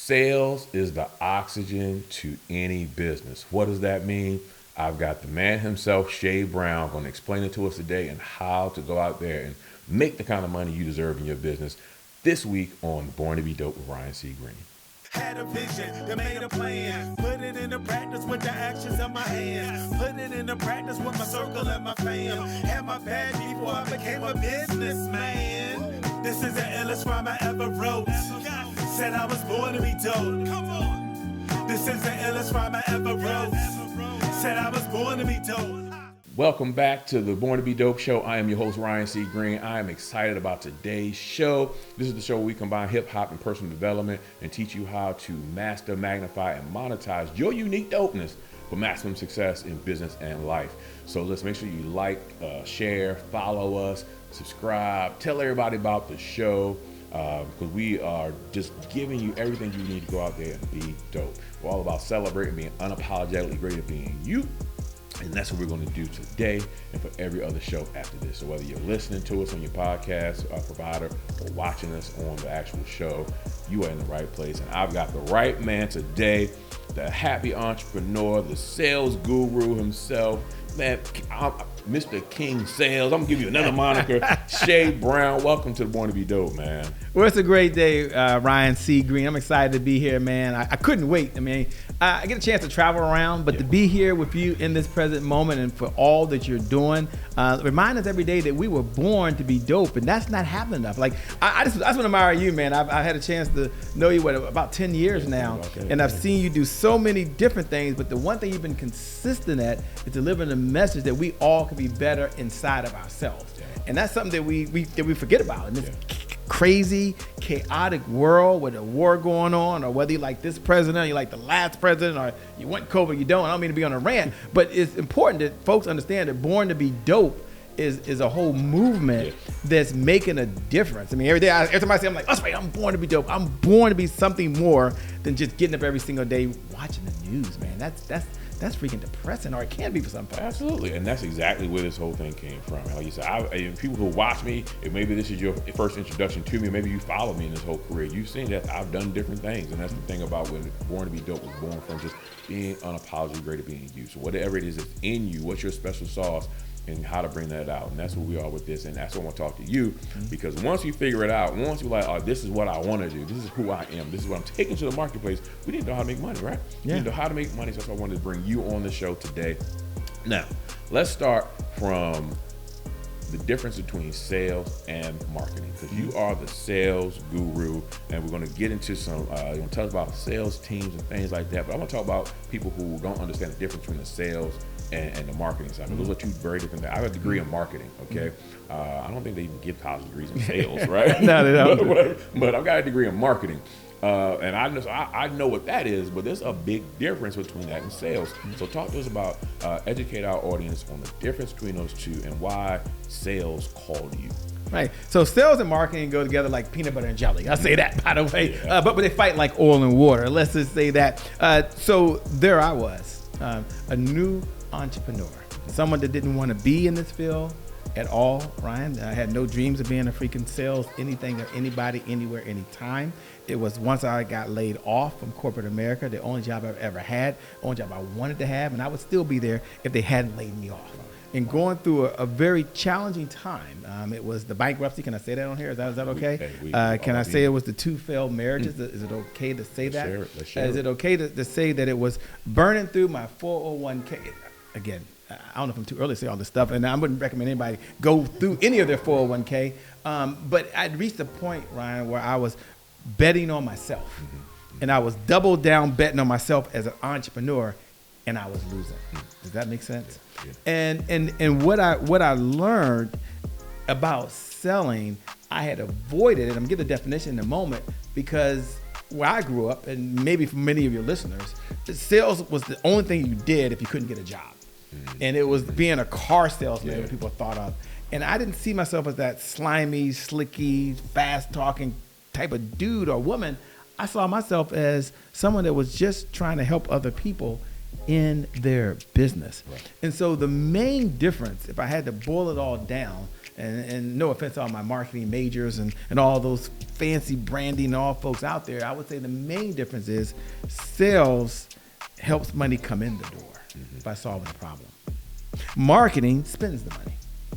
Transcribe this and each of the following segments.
Sales is the oxygen to any business. What does that mean? I've got the man himself, Shay Brown, going to explain it to us today and how to go out there and make the kind of money you deserve in your business this week on Born to Be Dope with Ryan C. Greene. Had a vision, they made a plan. Put it into practice with the actions of my hands. Put it into practice with my circle and my fam. Had my bag before I became a businessman. This is the illest rhyme I ever wrote. Said I was born to be dope. Come on. This is the illest rhyme I ever wrote. Said I was born to be dope. Welcome back to the Born to Be Dope show. I am your host, Ryan C. Greene. I am excited about today's show. This is the show where we combine hip hop and personal development and teach you how to master, magnify, and monetize your unique dopeness for maximum success in business and life. So let's make sure you like, share, follow us, subscribe, tell everybody about the show because we are just giving you everything you need to go out there and be dope. We're all about celebrating being unapologetically great at being you. And that's what we're going to do today and for every other show after this. So whether you're listening to us on your podcast provider or watching us on the actual show, you are in the right place. And I've got the right man today, the happy entrepreneur, the sales guru himself, man, Mr. King Sales. I'm going to give you another moniker, Shay Brown. Welcome to the Born to Be Dope, man. Well, it's a great day, Ryan C. Greene. I'm excited to be here, man. I couldn't wait. I mean, I get a chance to travel around, but to be here with you in this present moment and for all that you're doing, remind us every day that we were born to be dope, and that's not happening enough. Like, I just want to admire you, man. I've had a chance to know you, about 10 years now, and I've seen you do so many different things, but the one thing you've been consistent at is delivering a message that we all can be better inside of ourselves. And that's something that we forget about in this crazy, chaotic world with a war going on, or whether you like this president, or you like the last president, or you want COVID, you don't. I don't mean to be on a rant, but it's important that folks understand that Born to Be Dope is a whole movement that's making a difference. I mean, every time I say, I'm like, that's right, I'm born to be dope. I'm born to be something more than just getting up every single day watching the news, man. That's freaking depressing, or it can be for some folks. Absolutely, and that's exactly where this whole thing came from. Like you said, people who watch me, if maybe this is your first introduction to me, maybe you follow me in this whole career, you've seen that I've done different things, and that's the thing about when Born to Be Dope was born from just being unapologetically great at being you. So whatever it is that's in you, what's your special sauce, and how to bring that out. And that's what we are with this. And that's what I want to talk to you, because once you figure it out, once you're like, oh, this is what I want to do, this is who I am, this is what I'm taking to the marketplace, we need to know how to make money, right? We need to know how to make money. So that's why I wanted to bring you on the show today. Now, let's start from the difference between sales and marketing, because you are the sales guru, and we're going to get into some, you're going to tell us about sales teams and things like that, but I want to talk about people who don't understand the difference between the sales and the marketing side. Those are two very different things. I have a degree in marketing, okay? I don't think they even give college degrees in sales, right? No, they don't. but I've got a degree in marketing. And I know what that is, but there's a big difference between that and sales. So talk to us about, educate our audience on the difference between those two and why sales called you. Right. So sales and marketing go together like peanut butter and jelly. I say that, by the way. But they fight like oil and water. Let's just say that. So there I was, a new entrepreneur, someone that didn't want to be in this field at all, Ryan. I had no dreams of being a freaking sales, anything or anybody, anywhere, anytime. It was once I got laid off from corporate America, the only job I've ever had, only job I wanted to have, and I would still be there if they hadn't laid me off. And going through a very challenging time. It was the bankruptcy. Can I say that on here? Is that okay? Can I say it was the 2 failed marriages? Is it okay to say that? Let's share it. Is it okay to say that it was burning through my 401k? Again, I don't know if I'm too early to say all this stuff, and I wouldn't recommend anybody go through any of their 401k. But I'd reached a point, Ryan, where I was betting on myself, and I was double down betting on myself as an entrepreneur, and I was losing. Does that make sense? Yeah. And what I learned about selling, I had avoided it. I'm gonna give the definition in a moment, because where I grew up, and maybe for many of your listeners, sales was the only thing you did if you couldn't get a job. And it was being a car salesman that people thought of. And I didn't see myself as that slimy, slicky, fast-talking type of dude or woman. I saw myself as someone that was just trying to help other people in their business. Right. And so the main difference, if I had to boil it all down, and no offense to all my marketing majors and all those fancy branding and all folks out there, I would say the main difference is sales helps money come in the door by solving a problem. Marketing spends the money.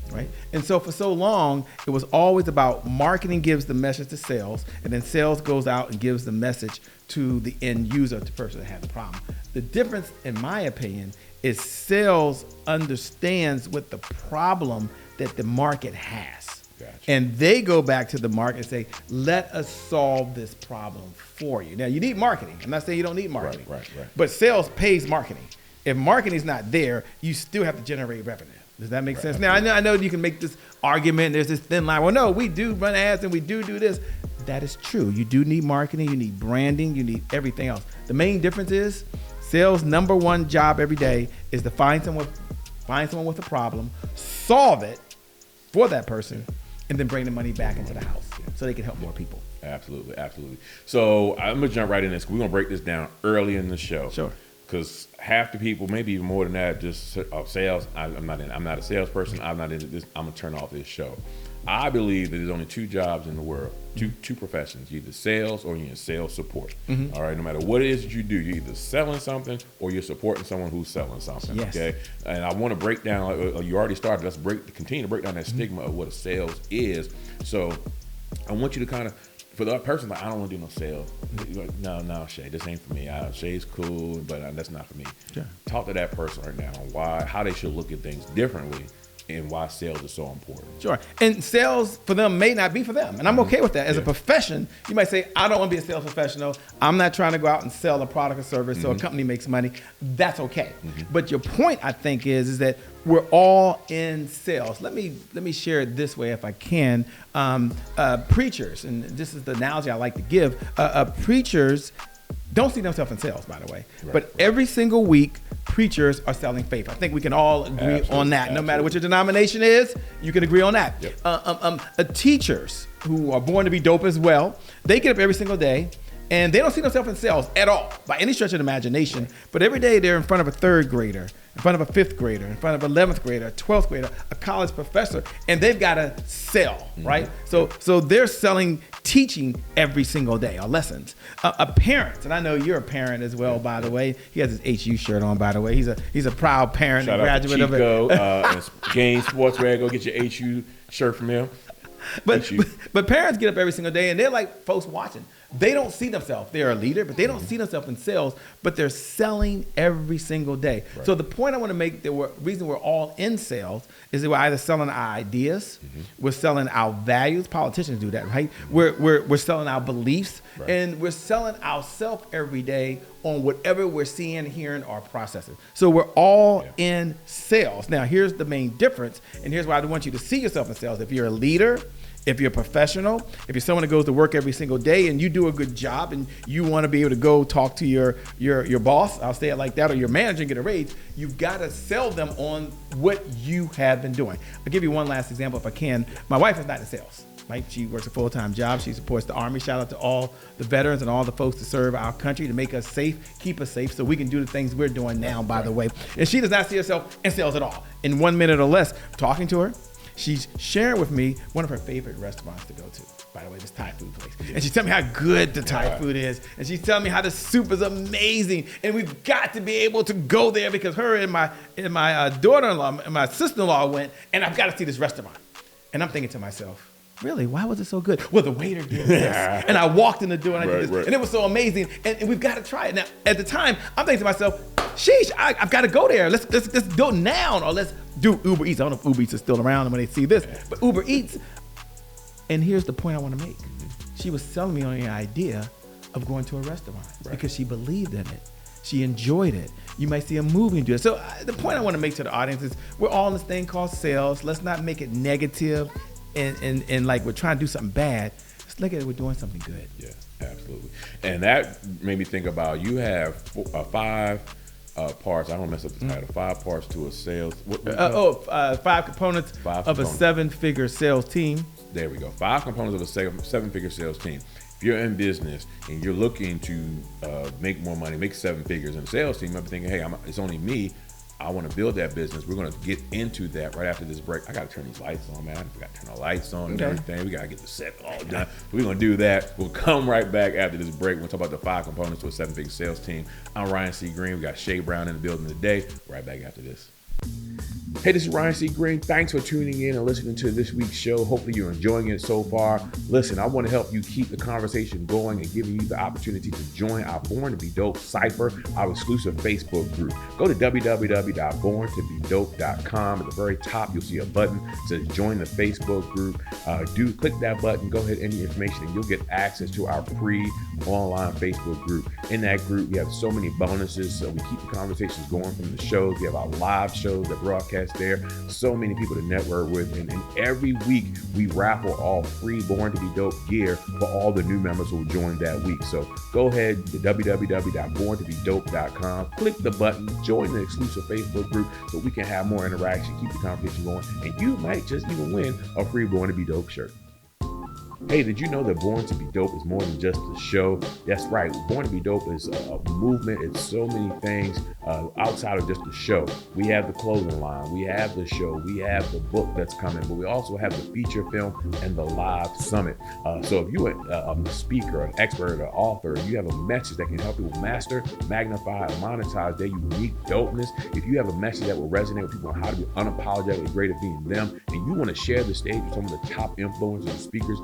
Right? And so for so long, it was always about marketing gives the message to sales, and then sales goes out and gives the message to the end user, the person that has the problem. The difference, in my opinion, is sales understands what the problem that the market has. Gotcha. And they go back to the market and say, let us solve this problem for you. Now, you need marketing. I'm not saying you don't need marketing. Right. But sales pays marketing. If marketing is not there, you still have to generate revenue. Does that make sense? Now, I know you can make this argument. There's this thin line. Well, no, we do run ads and we do this. That is true. You do need marketing. You need branding. You need everything else. The main difference is sales' number one job every day is to find someone with a problem, solve it for that person, and then bring the money back into the house so they can help more people. Absolutely. So I'm going to jump right in this. We're going to break this down early in the show. Sure. Because half the people, maybe even more than that, just sales. I'm not a salesperson. I'm not into this. I'm gonna turn off this show. I believe that there's only two jobs in the world, two professions: you're either sales or you're in sales support. All right, no matter what it is that you do, you're either selling something or you're supporting someone who's selling something. Yes. Okay, and I want to break down. You already started. Let's continue to break down that stigma of what a sales is. So I want you to kind of. For the person, like, I don't want to do no sales. Like, no, Shay, this ain't for me. Shay's cool, but that's not for me. Sure. Talk to that person right now on how they should look at things differently and why sales is so important. Sure. And sales for them may not be for them. And I'm okay with that. As a profession, you might say, I don't want to be a sales professional. I'm not trying to go out and sell a product or service so a company makes money. That's okay. But your point, I think, is that we're all in sales. Let me share it this way if I can. Preachers, and this is the analogy I like to give, preachers don't see themselves in sales, by the way. But every single week, preachers are selling faith. I think we can all agree on that. No matter what your denomination is, you can agree on that. Teachers who are born to be dope as well, they get up every single day and they don't see themselves in sales at all by any stretch of the imagination. But every day they're in front of a third grader, in front of a fifth grader, in front of an 11th grader, a 12th grader, a college professor, and they've got to sell, right? So they're selling teaching every single day, or lessons. A parent, and I know you're a parent as well, by the way. He has his HU shirt on, by the way. He's a proud parent, Shout graduate out to Chico, of it. Gaines Sportswear. Go get your HU shirt from him. But parents get up every single day and they're like folks watching. They don't see themselves. They're a leader, but they don't see themselves in sales, but they're selling every single day. Right. So the point I want to make, the reason we're all in sales is that we're either selling our ideas, we're selling our values. Politicians do that, right? We're selling our beliefs, and we're selling ourselves every day on whatever we're seeing, hearing, or processing. So we're all in sales. Now, here's the main difference, and here's why I want you to see yourself in sales. If you're a leader, if you're a professional, if you're someone that goes to work every single day and you do a good job and you want to be able to go talk to your boss, I'll say it like that, or your manager and get a raise, you've got to sell them on what you have been doing. I'll give you one last example if I can. My wife is not in sales, right? She works a full-time job. She supports the Army. Shout out to all the veterans and all the folks that serve our country to make us safe, keep us safe so we can do the things we're doing now, by the way. And she does not see herself in sales at all. In 1 minute or less, talking to her, she's sharing with me one of her favorite restaurants to go to. By the way, this Thai food place. And she's telling me how good the Thai food is. And she's telling me how the soup is amazing. And we've got to be able to go there because her and my daughter-in-law and my sister-in-law went, and I've got to see this restaurant. And I'm thinking to myself, really, why was it so good? Well, the waiter did this. And I walked in the door and I did this. And it was so amazing. And we've got to try it. Now, at the time, I'm thinking to myself, sheesh, I've got to go there. Let's do it now, or let's do Uber Eats. I don't know if Uber Eats is still around when they see this, but Uber Eats. And here's the point I want to make. She was selling me on the idea of going to a restaurant because she believed in it. She enjoyed it. You might see a movie and do it. So the point I want to make to the audience is we're all in this thing called sales. Let's not make it negative and like we're trying to do something bad. Let's look at it, we're doing something good. Yeah, absolutely. And that made me think about, you have five parts. I don't mess up the title. 5 parts to a sales. 5 components of a 7-figure sales team. There we go. 5 components of a 7-figure sales team. If you're in business and you're looking to make more money, make 7 figures in a sales team, I'm thinking, hey, it's only me. I want to build that business. We're going to get into that right after this break. I got to turn these lights on, man. I got to turn the lights on and everything. We got to get the set all done. We're going to do that. We'll come right back after this break. We'll talk about the 5 components to a 7-figure sales team. I'm Ryan C. Greene. We got Shay Brown in the building today. Right back after this. Hey, this is Ryan C. Greene. Thanks for tuning in and listening to this week's show. Hopefully you're enjoying it so far. Listen, I want to help you keep the conversation going and giving you the opportunity to join our Born to Be Dope Cypher, our exclusive Facebook group. Go to www.borntobedope.com. At the very top, you'll see a button that says join the Facebook group. Click that button, go ahead, enter information, and you'll get access to our free online Facebook group. In that group, we have so many bonuses. So we keep the conversations going from the shows. We have our live shows that broadcast there. So many people to network with. And every week we raffle all free Born to Be Dope gear for all the new members who will join that week. So go ahead to www.borntobedope.com, click the button, join the exclusive Facebook group so we can have more interaction, keep the conversation going, and you might just even win a free Born to Be Dope shirt. Hey, did you know that Born to Be Dope is more than just a show? That's right. Born to Be Dope is a movement. It's so many things outside of just the show. We have the clothing line. We have the show. We have the book that's coming. But we also have the feature film and the live summit. So if you're a speaker, an expert, an author, and you have a message that can help people master, magnify, and monetize their unique dopeness, if you have a message that will resonate with people on how to be unapologetically great at being them, and you want to share the stage with some of the top influencers and speakers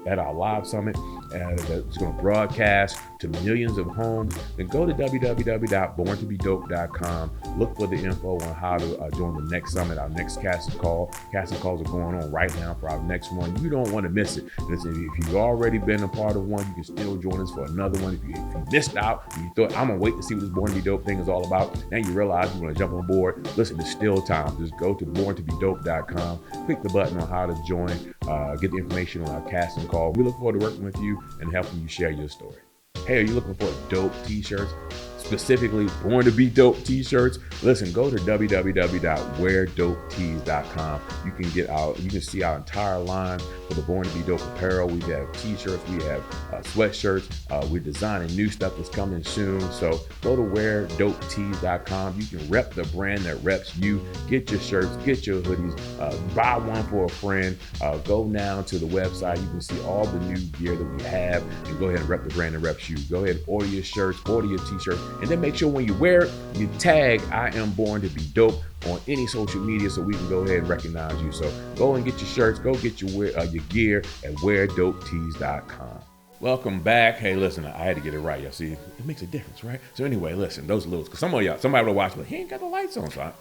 at our live summit that's going to broadcast to millions of homes, then go to www.borntobedope.com. Look for the info on how to join the next summit, our next casting call. Casting calls are going on right now for our next one. You don't want to miss it. Listen, if you've already been a part of one, you can still join us for another one. If you missed out, and you thought, I'm going to wait to see what this Born to Be Dope thing is all about, now you realize you want to jump on board. Listen, there's still time. Just go to borntobedope.com, click the button on how to join, get the information on our casting call. We look forward to working with you and helping you share your story. Hey, are you looking for dope t-shirts? Specifically Born to Be Dope t-shirts? Listen, go to www.weardopetees.com. You can see our entire line for the Born to Be Dope apparel. We have t-shirts, we have sweatshirts. We're designing new stuff that's coming soon. So go to weardopetees.com. You can rep the brand that reps you. Get your shirts, get your hoodies, buy one for a friend. Go now to the website. You can see all the new gear that we have and go ahead and rep the brand that reps you. Go ahead and order your shirts, order your t-shirts, and then make sure when you wear it, you tag I am Born to Be Dope on any social media so we can go ahead and recognize you. So go and get your shirts, go get your gear at weardopetees.com. Welcome back. Hey, listen, I had to get it right. Y'all see, it makes a difference, right? So anyway, listen, those little, because somebody will watch, but he ain't got the lights on, so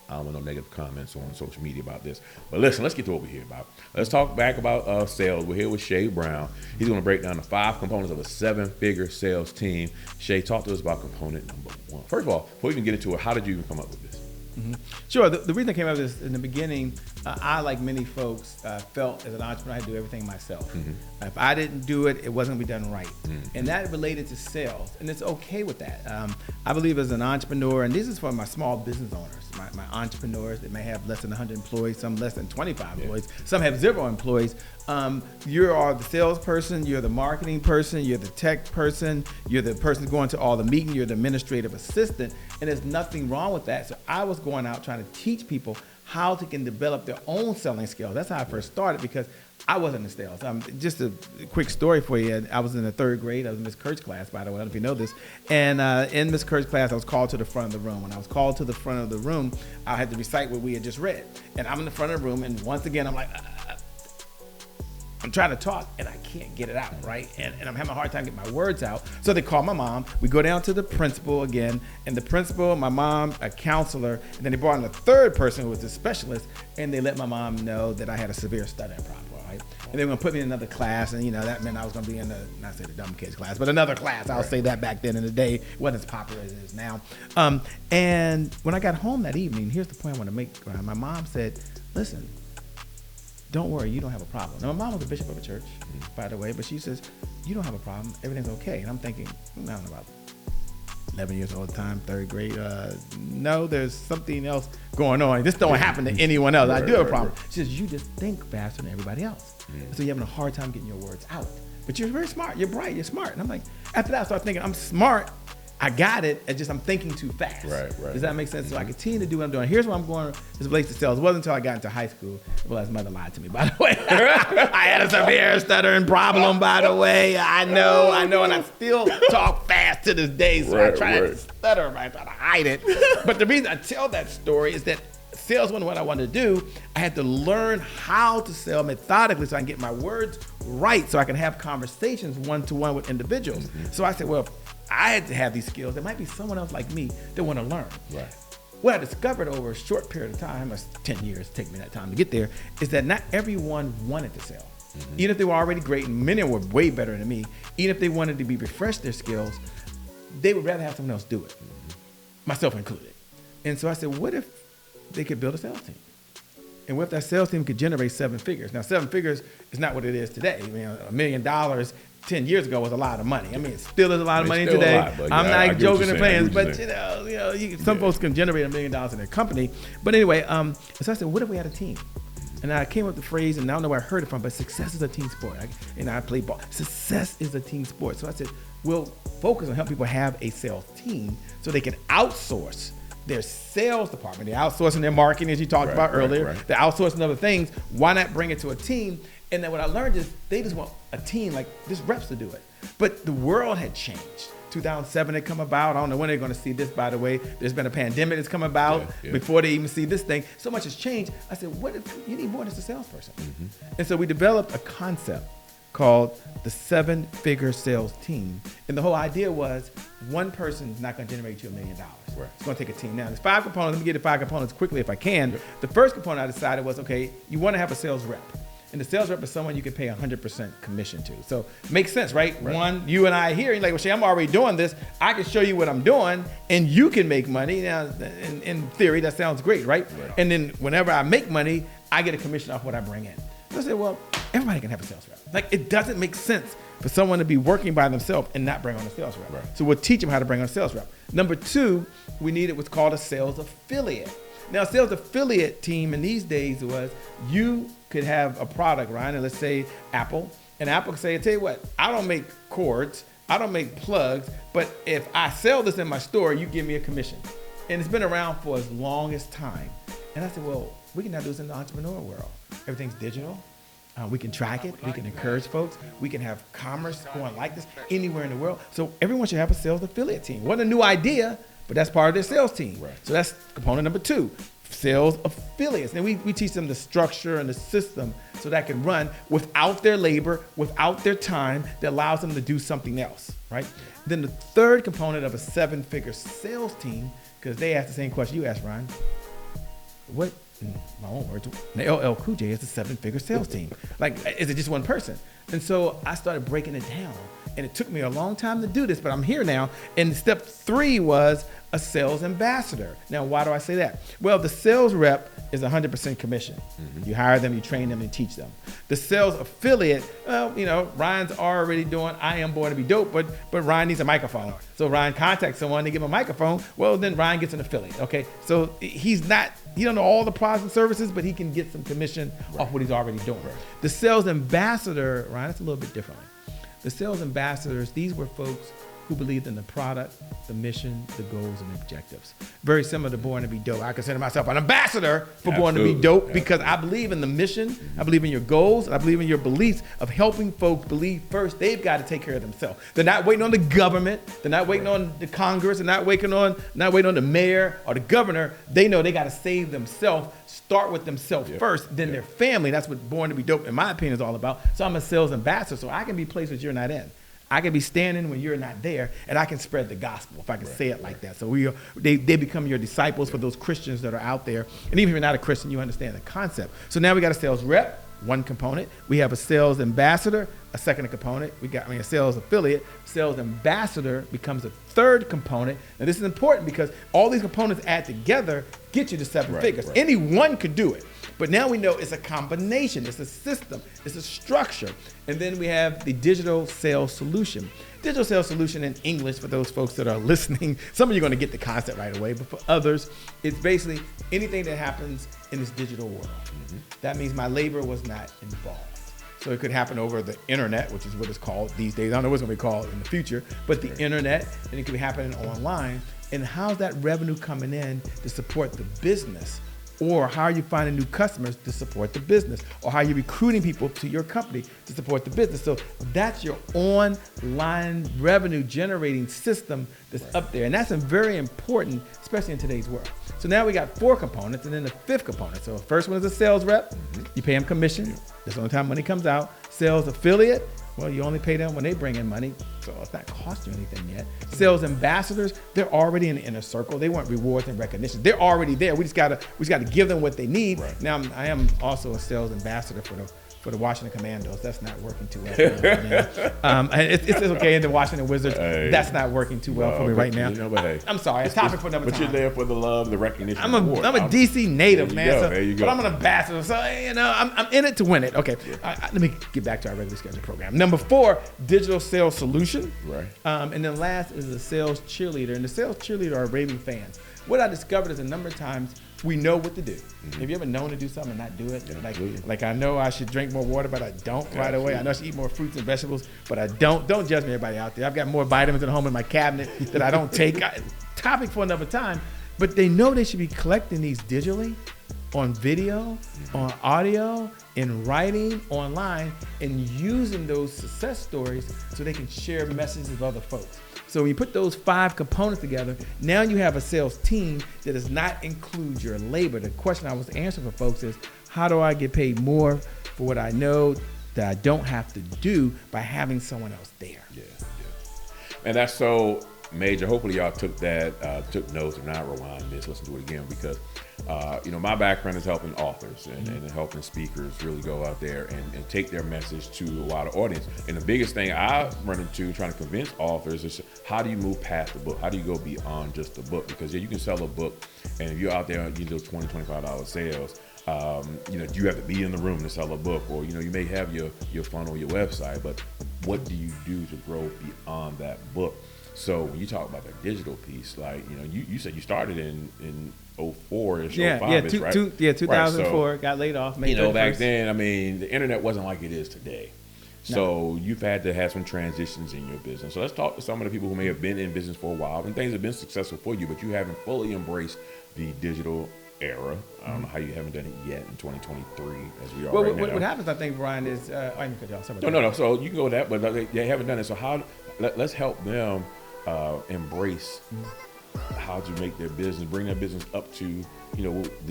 I don't want no negative comments on social media about this. But listen, let's get to what we're here about. Let's talk back about sales. We're here with Shay Brown. He's going to break down the 5 components of a 7-figure sales team. Shay, talk to us about component number 1. First of all, before we even get into it, how did you even come up with this? Mm-hmm. Sure. The reason I came up with this in the beginning, I, like many folks, felt as an entrepreneur I had to do everything myself. Mm-hmm. If I didn't do it, it wasn't going to be done right. Mm-hmm. And that related to sales. And it's okay with that. I believe as an entrepreneur, and this is for my small business owners, my entrepreneurs that may have less than 100 employees, some less than 25 employees, some have 0 employees. You are the salesperson, you're the marketing person, you're the tech person, you're the person going to all the meetings, you're the administrative assistant, and there's nothing wrong with that. So I was going out trying to teach people how they can develop their own selling skills. That's how I first started, because I wasn't in sales. Just a quick story for you. I was in the 3rd grade. I was in Miss Kurt's class, by the way. I don't know if you know this. And in Miss Kurt's class, I was called to the front of the room. When I was called to the front of the room, I had to recite what we had just read. And I'm in the front of the room, and once again, I'm like, I'm trying to talk, and I can't get it out, right? And I'm having a hard time getting my words out. So they call my mom. We go down to the principal again, and the principal, my mom, a counselor, and then they brought in a 3rd person who was a specialist, and they let my mom know that I had a severe stuttering problem. And they were going to put me in another class, and that meant I was going to be in not say the dumb kids class, but another class. I'll say that back then in the day. It wasn't as popular as it is now. And when I got home that evening, here's the point I want to make. My mom said, listen, don't worry, you don't have a problem. Now, my mom was a bishop of a church, by the way, but she says, you don't have a problem, everything's okay. And I'm thinking, I don't know about 11 years old at the time, 3rd grade. No, there's something else going on. This don't happen to anyone else. I do have a problem. She says, you just think faster than everybody else. So you're having a hard time getting your words out. But you're very smart. You're bright. You're smart. And I'm like, after that, I started thinking, I'm smart. I got it. It's just I'm thinking too fast. Right. Does that make sense? So I continue to do what I'm doing. Here's what I'm going as relates to sales. It wasn't until I got into high school. Well, his mother lied to me, by the way. I had a severe stuttering problem, by the way. I know, and I still talk fast to this day. So I try to stutter, I try to hide it. But the reason I tell that story is that sales wasn't what I wanted to do. I had to learn how to sell methodically so I can get my words right, so I can have conversations one-to-one with individuals. So I said, well, if I had to have these skills, there might be someone else like me that want to learn. Right. What I discovered over a short period of time, 10 years, take me that time to get there, is that not everyone wanted to sell. Even if they were already great, and many were way better than me, even if they wanted to be refresh their skills, they would rather have someone else do it, myself included. And so I said, what if they could build a sales team? And what if that sales team could generate 7 figures? Now, 7 figures is not what it is today. I mean, $1 million 10 years ago was a lot of money. I mean, it still is a lot of money today. I'm not joking and playing, but some folks can generate $1 million in their company. But anyway, so I said, what if we had a team? And I came up with the phrase, and I don't know where I heard it from, but success is a team sport. I play ball. Success is a team sport. So I said, we'll focus on helping people have a sales team so they can outsource their sales department. They're outsourcing their marketing, as you talked about earlier. They're outsourcing other things. Why not bring it to a team? And then what I learned is they just want a team like just reps to do it. But the world had changed. 2007 had come about. I don't know when they're going to see this, by the way. There's been a pandemic that's come about before they even see this thing. So much has changed. I said, what if you need more than just a salesperson? And so we developed a concept called the 7-figure sales team. And the whole idea was one person is not going to generate you $1 million. It's going to take a team. Now, there's 5 components. Let me get the 5 components quickly if I can. The first component I decided was, okay, you want to have a sales rep. And the sales rep is someone you can pay 100% commission to. So makes sense, right? One, you and I here, you're like, well, Shay, I'm already doing this. I can show you what I'm doing and you can make money. Now, in theory, that sounds great, right? And then whenever I make money, I get a commission off what I bring in. So I said, well, everybody can have a sales rep. Like, it doesn't make sense for someone to be working by themselves and not bring on a sales rep. So we'll teach them how to bring on a sales rep. Number 2, we needed what's called a sales affiliate. Now, a sales affiliate team in these days was you could have a product, Ryan, and let's say Apple. And Apple could say, I tell you what, I don't make cords, I don't make plugs, but if I sell this in my store, you give me a commission. And it's been around for as long as time. And I said, well, we can now do this in the entrepreneur world. Everything's digital. We can track it. We can encourage folks. We can have commerce going like this anywhere in the world. So everyone should have a sales affiliate team. Wasn't a new idea, but that's part of their sales team. So that's component number 2, sales affiliates. And we teach them the structure and the system so that can run without their labor, without their time, that allows them to do something else, right? Then the third component of a 7-figure sales team, because they asked the same question you asked, Ryan. What, in my own words, the LL Cool J is a 7-figure sales team. Like, is it just one person? And so I started breaking it down. And it took me a long time to do this, but I'm here now. And step 3 was a sales ambassador. Now, why do I say that? Well, the sales rep is 100% commission. You hire them, you train them, and teach them. The sales affiliate, well, Ryan's already doing I Am Born to Be Dope, but Ryan needs a microphone. So Ryan contacts someone, they give him a microphone. Well, then Ryan gets an affiliate, okay? So he don't know all the products and services, but he can get some commission off what he's already doing. The sales ambassador, Ryan, that's a little bit different. The sales ambassadors, these were folks who believed in the product, the mission, the goals, and objectives. Very similar to Born to Be Dope. I consider myself an ambassador for Born to Be Dope because I believe in the mission, I believe in your goals, and I believe in your beliefs of helping folks believe first they've got to take care of themselves. They're not waiting on the government, they're not waiting on the Congress, they're not waiting on the mayor or the governor. They know they got to save themselves, start with themselves first, then their family. That's what Born to Be Dope, in my opinion, is all about. So I'm a sales ambassador, so I can be places you're not in. I can be standing when you're not there, and I can spread the gospel, if I can say it like that. So they become your disciples for those Christians that are out there. And even if you're not a Christian, you understand the concept. So now we got a sales rep, one component. We have a sales ambassador, a second component. A sales affiliate. Sales ambassador becomes a third component. And this is important because all these components add together get you to 7 figures. Any one could do it. But now we know it's a combination, it's a system, it's a structure. And then we have the digital sales solution. Digital sales solution in English, for those folks that are listening, some of you are going to get the concept right away, but for others, it's basically anything that happens in this digital world. That means my labor was not involved. So it could happen over the internet, which is what it's called these days. I don't know what's going to be called in the future, but the internet, and it could be happening online. And how's that revenue coming in to support the business? Or how are you finding new customers to support the business? Or how are you recruiting people to your company to support the business? So that's your online revenue generating system that's up there. And that's very important, especially in today's world. So now we got 4 components, and then the 5th component. So the first one is a sales rep. You pay them commission. That's the only time money comes out. Sales affiliate. Well, you only pay them when they bring in money, so it's not costing you anything yet. Sales ambassadors, they're already in the inner circle. They want rewards and recognition. They're already there. We just gotta give them what they need. Right. Now, I am also a sales ambassador for the Washington Commandos. That's not working too well for me right now. It's okay in the Washington Wizards. Hey, that's not working too well for me right now. But hey, I'm sorry. It's topic for another time. But you're there for the love, the recognition. I'm a DC native, man. There you go. But I'm an ambassador, so I'm in it to win it. Okay, let me get back to our regular schedule program. Number 4, digital sales solution. Right. And then last is the sales cheerleader, and the sales cheerleader are raving fans. What I discovered is a number of times we know what to do. Have you ever known to do something and not do it? Yeah, like I know I should drink more water, but I don't right away. I know I should eat more fruits and vegetables, but I don't. Don't judge me, everybody out there. I've got more vitamins at home in my cabinet that I don't take. Topic for another time. But they know they should be collecting these digitally, on video, on audio, in writing, online, and using those success stories so they can share messages with other folks. So when you put those 5 components together, now you have a sales team that does not include your labor. The question I was answering for folks is, how do I get paid more for what I know that I don't have to do by having someone else there? Yeah. And that's so major. Hopefully y'all took notes. If not, rewind this, listen to it again, because my background is helping authors and helping speakers really go out there and take their message to a wider audience. And the biggest thing I run into trying to convince authors is, how do you move past the book? How do you go beyond just the book? Because you can sell a book, and if you're out there and you do $20, $25 sales, you have to be in the room to sell a book, or you may have your funnel, your website, but what do you do to grow beyond that book? So when you talk about the digital piece, like you said you started in 04-ish, 05-ish, right? 2004, right. So, got laid off. Back then, the internet wasn't like it is today. So you've had to have some transitions in your business. So let's talk to some of the people who may have been in business for a while and things have been successful for you, but you haven't fully embraced the digital era. I don't know how you haven't done it yet in 2023 as we are right now. What happens, I think, Brian, is No. So you can go with that, but they haven't done it. So let's help them embrace how to make their business, bring their business up to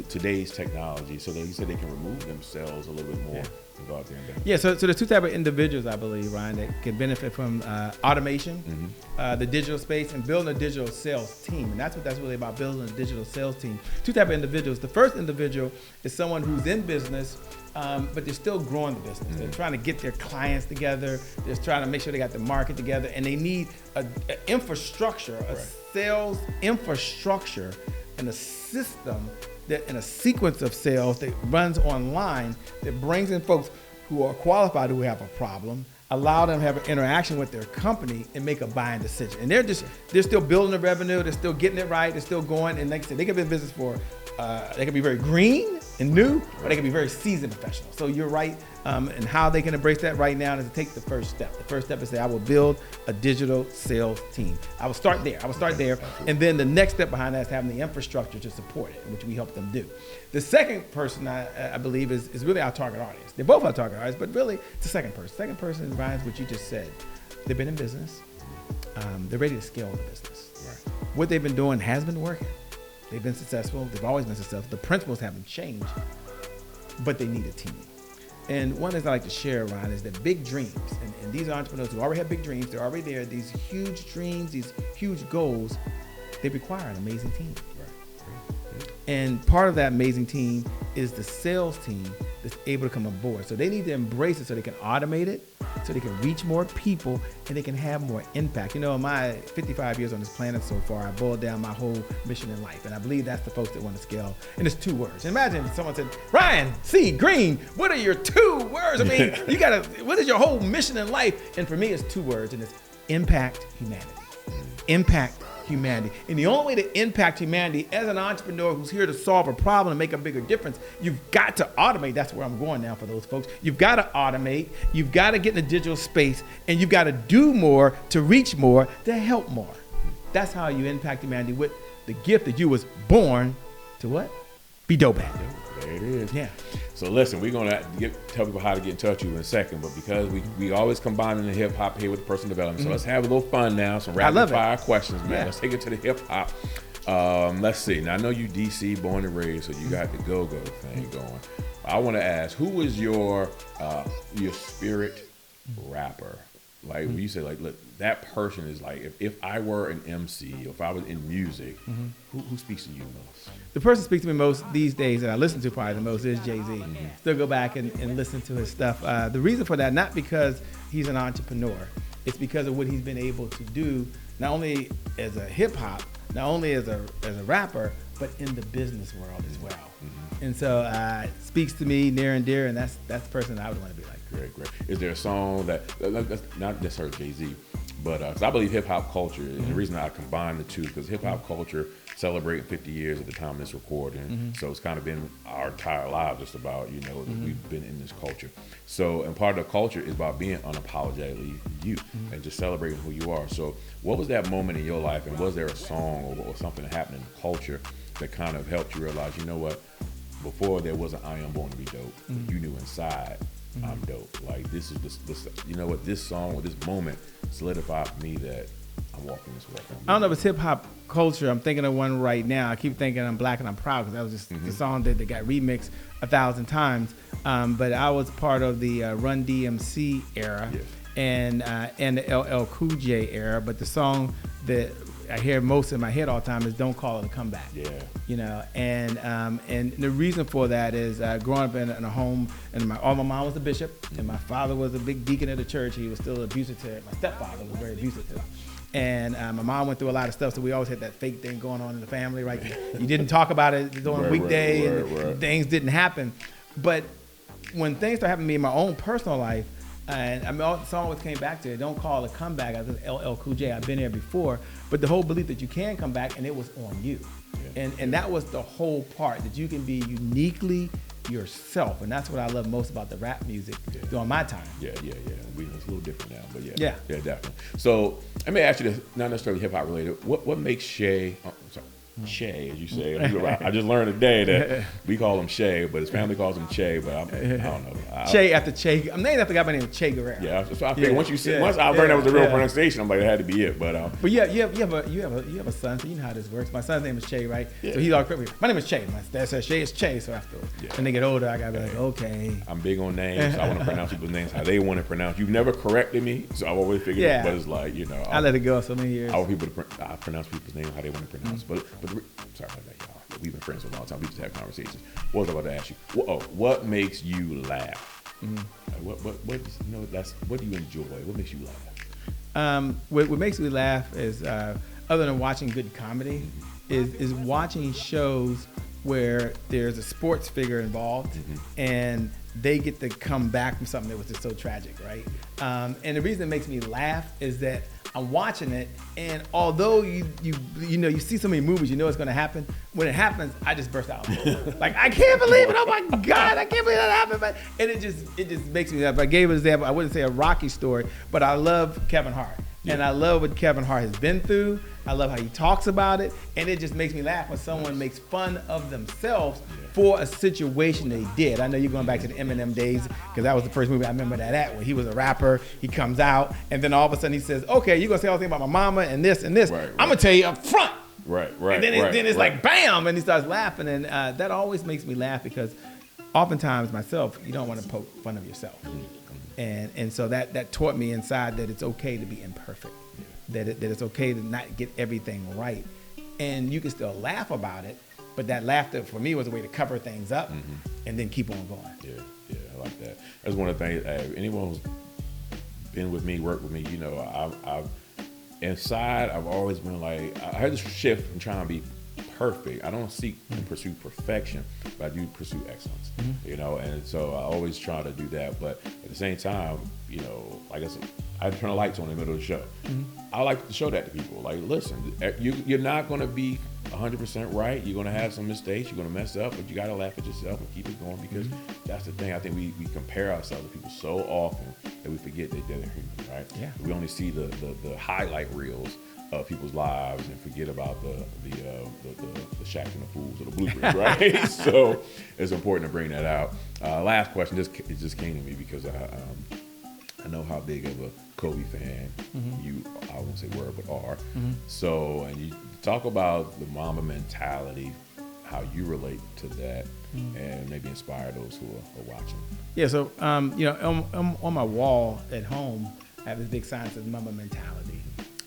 today's technology, so that you said they can remove themselves a little bit more and go out there and do it. Yeah, so there's 2 types of individuals, I believe, Ryan, that can benefit from automation, the digital space, and building a digital sales team. And that's what that's really about, building a digital sales team. 2 types of individuals. The first individual is someone who's in business, but they're still growing the business. They're trying to get their clients together. They're trying to make sure they got the market together, and they need an infrastructure, a sales infrastructure, and a system and a sequence of sales that runs online that brings in folks who are qualified, who have a problem, allow them to have an interaction with their company and make a buying decision. And they're still building the revenue, they're still getting it right, they're still going. And like I said, they can be in business for, they can be very green and new, or they can be very seasoned professionals. So you're right, and how they can embrace that right now is to take the first step. The first step is say, I will build a digital sales team. I will start there. And then the next step behind that is having the infrastructure to support it, which we help them do. The second person, I believe, is really our target audience. They're both our target audience, but really it's the second person. Second person is Ryan's what you just said. They've been in business. They're ready to scale the business. Right. What they've been doing has been working. They've been successful. They've always been successful. The principles haven't changed, but they need a team. And one thing I like to share, Ryan, is that big dreams, and these entrepreneurs who already have big dreams, they're already there, these huge dreams, these huge goals, they require an amazing team. Right. And part of that amazing team is the sales team that's able to come aboard. So they need to embrace it so they can automate it, so they can reach more people, and they can have more impact. In my 55 years on this planet so far, I boiled down my whole mission in life. And I believe that's the folks that want to scale. And it's 2 words. Imagine if someone said, Ryan C. Greene, what are your 2 words? What is your whole mission in life? And for me, it's 2 words, and it's impact humanity. Impact humanity. And the only way to impact humanity as an entrepreneur who's here to solve a problem and make a bigger difference, you've got to automate. That's where I'm going now for those folks. You've got to automate. You've got to get in the digital space, and you've got to do more to reach more to help more. That's how you impact humanity with the gift that you was born to what? Be dope at. There it is. Yeah. So listen, we're gonna tell people how to get in touch with you in a second, but because we always combine in the hip hop here with personal development, so let's have a little fun now. Some rapid fire questions, man. Yeah. Let's take it to the hip hop. Let's see. Now I know you DC born and raised, so you got the go-go thing going. I want to ask, who was your spirit rapper? Like when you say, like, look, that person is like, if I were an MC, or if I was in music, who speaks to you most? The person who speaks to me most these days that I listen to probably the most is Jay-Z. Still go back and listen to his stuff. The reason for that, not because he's an entrepreneur, it's because of what he's been able to do, not only as a hip hop, not only as a rapper, but in the business world as well. And so it speaks to me near and dear, and that's the person I would want to be like. Great. Is there a song that's not necessarily Jay-Z, but 'cause I believe hip hop culture, and the reason I combine the two, because hip hop culture celebrating 50 years at the time of this recording, so it's kind of been our entire lives just about, that we've been in this culture. So, and part of the culture is about being unapologetically you and just celebrating who you are. So what was that moment in your life, and was there a song or something that happened in the culture that kind of helped you realize, you know what, before there was an I am born to be dope, you knew inside I'm dope. Like this is this you know what, this song or this moment solidified for me that I'm walking this way. I don't know if it's hip hop culture. I'm thinking of one right now. I keep thinking I'm Black and I'm Proud, because that was just the song that got remixed 1,000 times. But I was part of the Run DMC era and the LL Cool J era. But the song that I hear most in my head all the time is "Don't Call It a Comeback." And the reason for that is growing up in a home, and my mom was a bishop, and my father was a big deacon at the church. He was still abusive to my stepfather was very abusive to him. And my mom went through a lot of stuff, so we always had that fake thing going on in the family, right? You didn't talk about it during a weekday, and things didn't happen. But when things started happening to me in my own personal life, and the song always came back to it, "Don't Call It a Comeback." I was LL Cool J. I've been there before, but the whole belief that you can come back, and it was on you. And that was the whole part, that you can be uniquely yourself, and that's what I love most about the rap music during my time. It's a little different now, but yeah, definitely. So let me ask you this, not necessarily hip hop related. What makes Shay? Shay, as you say. I just learned today that we call him Shay, but his family calls him Che. But I don't know. Che after Che. I'm named after a guy by the name of Che Guevara. Yeah, so I figured once I learned that was the real pronunciation, I'm like, it had to be it. But you have a son, so you know how this works. My son's name is Che, right? So he's all correct. My name is Che. My dad says Che is Che. So after when they get older, I gotta be like, okay. I'm big on names. So I want to pronounce people's names how they want to pronounce. You've never corrected me, so I've always figured it, but it's like, I let it go so many years. I want people to pronounce people's names how they want to pronounce. But sorry about that, y'all. We've been friends for a long time. We just have conversations. What was I about to ask you? What makes you laugh? What do you enjoy? What makes you laugh? What makes me laugh is, other than watching good comedy, is watching shows where there's a sports figure involved and they get to come back from something that was just so tragic, right? And the reason it makes me laugh is that I'm watching it, and although you see so many movies, you know it's going to happen. When it happens, I just burst out. Like, I can't believe it! Oh my God, I can't believe that happened! And it just makes me laugh. I gave an example. I wouldn't say a Rocky story, but I love Kevin Hart, and I love what Kevin Hart has been through. I love how he talks about it, and it just makes me laugh when someone makes fun of themselves for a situation they did. I know you're going back to the Eminem days, because that was the first movie I remember that at, where he was a rapper, he comes out, and then all of a sudden he says, okay, you're going to say all the thing about my mama and this and this. I'm going to tell you up front. And then it's like, bam, and he starts laughing, and that always makes me laugh, because oftentimes myself, you don't want to poke fun of yourself. And so that taught me inside that it's okay to be imperfect. That it's okay to not get everything right, and you can still laugh about it, but that laughter for me was a way to cover things up and then keep on going. Yeah, I like that. That's one of the things. Anyone who's been with me, worked with me, I've inside I've always been like, I had this shift from trying to be perfect. I don't seek and pursue perfection, but I do pursue excellence. And so I always try to do that. But at the same time, like I said, I turn the lights on in the middle of the show. I like to show that to people. Like, listen, you're not going to be 100% right. You're going to have some mistakes. You're going to mess up, but you got to laugh at yourself and keep it going, because that's the thing. I think we compare ourselves to people so often that we forget that they're human, right? Yeah. We only see the highlight reels of people's lives and forget about the shacks and the fools or the bloopers, right? So it's important to bring that out. Last question. It just came to me because I know how big of a Kobe fan you, I won't say were, but are. So, and you talk about the Mamba mentality, how you relate to that, and maybe inspire those who are watching. Yeah, so, on my wall at home, I have this big sign that says Mamba mentality.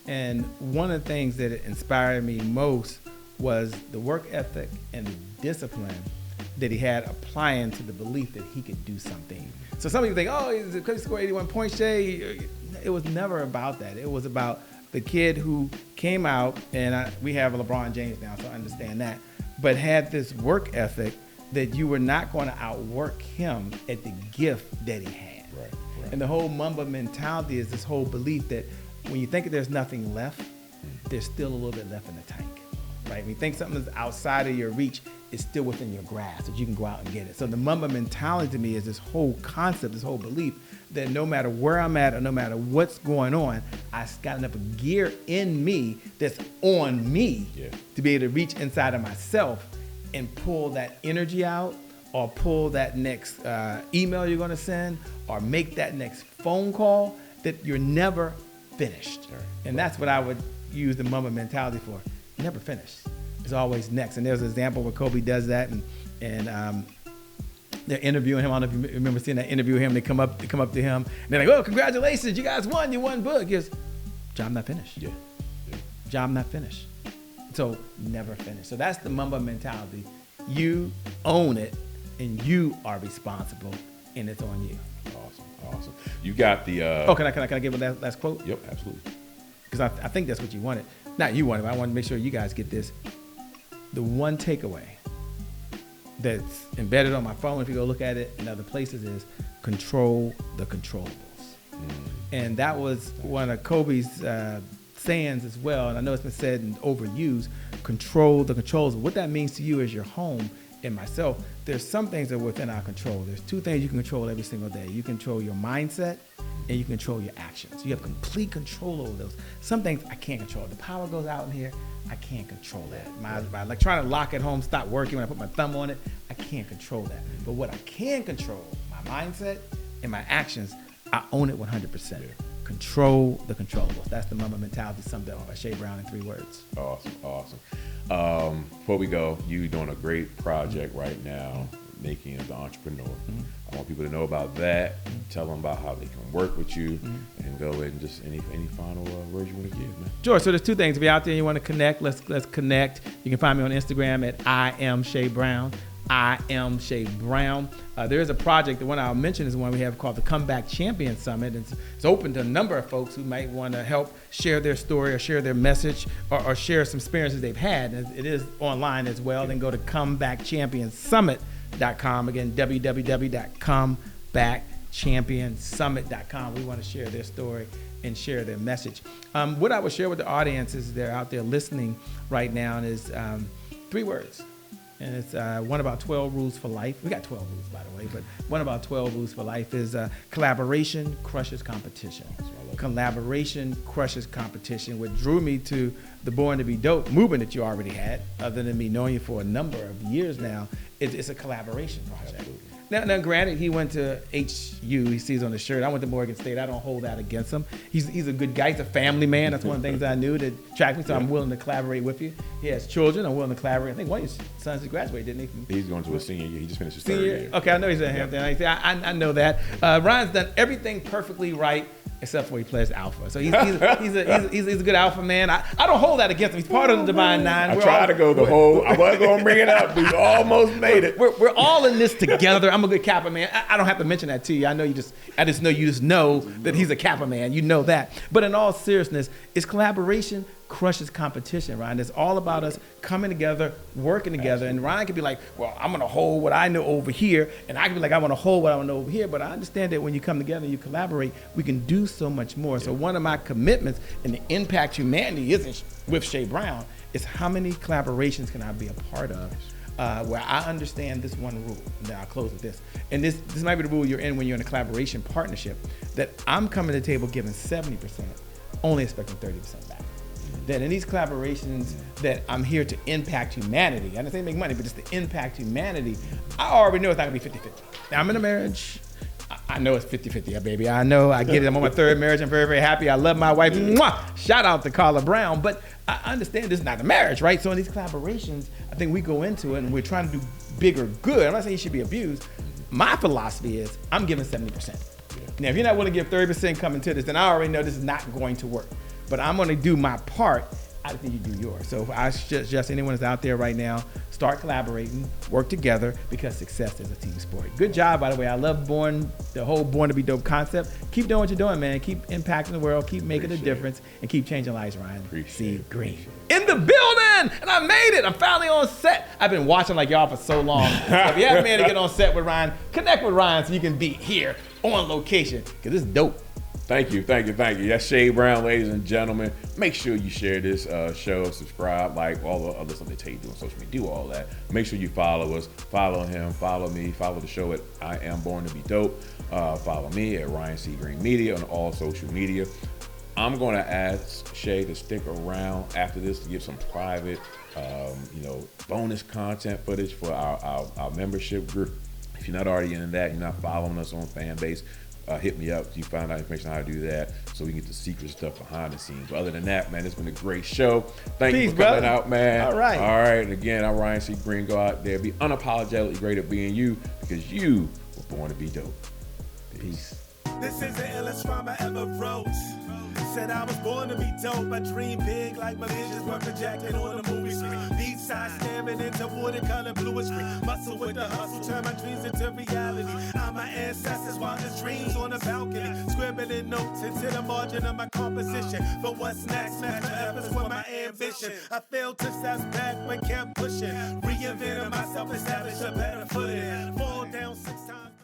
And one of the things that inspired me most was the work ethic and the discipline that he had applying to the belief that he could do something. So some people think, because he scored 81 points, Shay. It was never about that. It was about the kid who came out, and we have LeBron James now, so I understand that, but had this work ethic that you were not going to outwork him at the gift that he had. Right. And the whole Mamba mentality is this whole belief that when you think that there's nothing left, there's still a little bit left in the tank, right? When you think something is outside of your reach, it's still within your grasp, that you can go out and get it. So the Mamba mentality to me is this whole concept, this whole belief that no matter where I'm at or no matter what's going on, I got enough gear in me that's on me to be able to reach inside of myself and pull that energy out, or pull that next email you're going to send, or make that next phone call, that you're never finished. And that's what I would use the Mamba mentality for. Never finished. It's always next. And there's an example where Kobe does that, and they're interviewing him. I don't know if you remember seeing that interview with him. They come up to him, and they're like, "Oh, congratulations, you guys won. You won book." He goes, "Job not finished." Yeah. Job not finished. So never finished. So that's the Mamba mentality. You own it, and you are responsible, and it's on you. Awesome. You got the. Can I give a last quote? Yep, absolutely. Because I think that's what you wanted. Not you wanted, but I want to make sure you guys get this. The one takeaway that's embedded on my phone, if you go look at it in other places, is control the controllables. And that was one of Kobe's sayings as well. And I know it's been said and overused, control the controls. What that means to you is your home and myself. There's some things that are within our control. There's two things you can control every single day. You control your mindset and you control your actions. You have complete control over those. Some things I can't control. The power goes out in here, I can't control that. My electronic lock at home stopped working when I put my thumb on it. I can't control that. But what I can control, my mindset and my actions, I own it 100%. Control the controllables. That's the Mamba mentality summed up by Shay Brown in 3 words. Awesome. Before we go, you're doing a great project right now, Making of the Entrepreneur. I want people to know about that. Tell them about how they can work with you, and go ahead and just any final words you want to give, man. Sure. So there's 2 things. If you're out there and you want to connect, let's connect. You can find me on Instagram at I am Shay Brown. I am Shay Brown. There is a project, the one I'll mention is one we have called the Comeback Champion Summit. It's open to a number of folks who might want to help share their story or share their message or share some experiences they've had. And it is online as well. Then go to comebackchampionsummit.com. Again, www.comebackchampionsummit.com. We want to share their story and share their message. What I would share with the audience is they're out there listening right now, and is 3 words. And it's one about 12 rules for life. We got 12 rules, by the way, but one about 12 rules for life is collaboration crushes competition. Collaboration crushes competition. What drew me to the Born to Be Dope movement that you already had, other than me knowing you for a number of years now, it's a collaboration project. Absolutely. Now, granted, he went to HU. He sees on the shirt. I went to Morgan State. I don't hold that against him. He's a good guy. He's a family man. That's one of the things I knew that attracted me. So I'm willing to collaborate with you. He has children. I'm willing to collaborate. I think one of his sons just graduated, didn't he? He's going to a senior year. He just finished his 3rd year. Okay, I know he's at Hampton. I know that. Ryan's done everything perfectly right, except for he plays alpha. So he's a good alpha man. I don't hold that against him. He's part of the Divine Nine. I wasn't going to bring it up. We almost made it. We're all in this together. I'm a good Kappa man. I don't have to mention that to you. I just know you know that he's a Kappa man. You know that. But in all seriousness, is collaboration crushes competition, Ryan. It's all about us coming together, working together. And Ryan could be like, well, I'm going to hold what I know over here. And I can be like, I want to hold what I know over here. But I understand that when you come together and you collaborate, we can do so much more. So one of my commitments in the impact humanity isn't with Shay Brown. It's how many collaborations can I be a part of where I understand this one rule. And then I'll close with this. And this might be the rule you're in when you're in a collaboration partnership, that I'm coming to the table giving 70%, only expecting 30% back. That in these collaborations that I'm here to impact humanity, I don't say make money, but just to impact humanity, I already know it's not gonna be 50-50. Now I'm in a marriage, I know it's 50-50, baby. I know, I get it. I'm on my third marriage. I'm very, very happy. I love my wife. Mwah! Shout out to Carla Brown. But I understand this is not a marriage, right? So in these collaborations, I think we go into it and we're trying to do bigger good. I'm not saying you should be abused. My philosophy is I'm giving 70%. Now, if you're not willing to give 30% coming to this, then I already know this is not going to work. But I'm going to do my part. I think you do yours. So I suggest anyone that's out there right now, start collaborating, work together, because success is a team sport. Good job, by the way. I love the whole Born to Be Dope concept. Keep doing what you're doing, man. Keep impacting the world, keep making a difference, and keep changing lives, Ryan. C. Greene. In the building! And I made it. I'm finally on set. I've been watching like y'all for so long. So if you haven't been able to get on set with Ryan, connect with Ryan so you can be here on location, because it's dope. Thank you. That's Shay Brown, ladies and gentlemen. Make sure you share this show, subscribe, like all the other stuff they tell you to do on social media. Do all that. Make sure you follow us, follow him, follow me, follow the show at I Am Born to Be Dope. Follow me at Ryan C. Greene Media on all social media. I'm going to ask Shay to stick around after this to give some private, bonus content footage for our membership group. If you're not already in that, you're not following us on Fanbase, hit me up so you find out information on how to do that so we can get the secret stuff behind the scenes. But other than that, man, it's been a great show. Thank you for coming out, man. All right. And again, I'm Ryan C. Greene. Go out there, be unapologetically great at being you, because you were born to be dope. Peace. This is the illest rhyme I ever wrote. Said I was born to be dope. I dream big like my visions were projected on the movie screen. Beach side staring into watercolor bluish screen. Muscle with the hustle, turn my dreams into reality. I'm my ancestors' wildest dreams on the balcony. Scribbling notes into the margin of my composition. For what's next, match efforts with my ambition. I failed to step back but kept pushing. Reinventing myself, establish a better footing. Fall down 6 times.